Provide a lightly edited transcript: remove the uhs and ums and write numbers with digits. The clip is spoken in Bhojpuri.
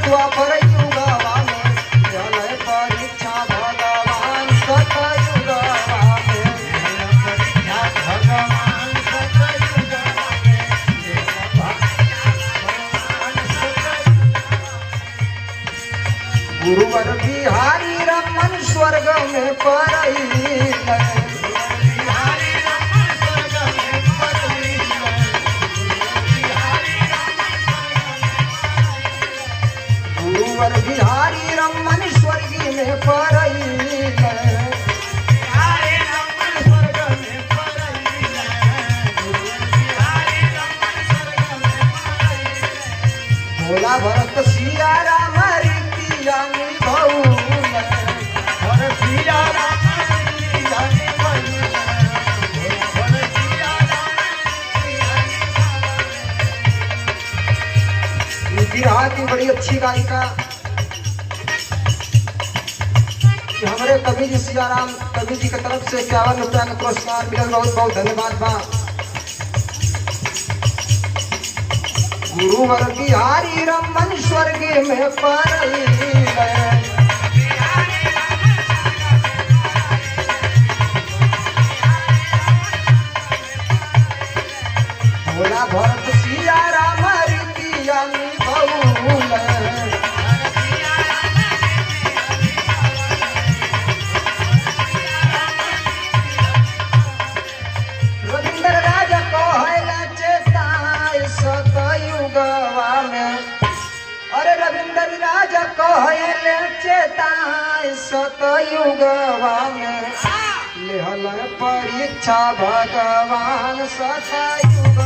द्वापर युगवा में लेहल परीक्षा भगवान सतयुगवा में परीक्षा भगवान सतयुगवा में गुरुवर बिहारी रमन स्वर्ग में परई गुरुवर बिहारी रमन स्वर्ग में परई भोला भरत सिया राम रीतिया निभौल बिरहा की बड़ी अच्छी गायिका हमारे कवि जी सियाराम कवि जी की तरफ से 51 रुपया का पुरस्कार मिलल। बहुत बहुत धन्यवाद बा। गुरुवर बिहारी रमन स्वर्ग में परई भोला भरत सिया राम रीतिया निभौल रविंद्र राजा कहला चेताय सतयुगवा में अरे रविंद्र राजा कहले चेताय सतयुगवा में लेहल परीक्षा भगवान सतयुग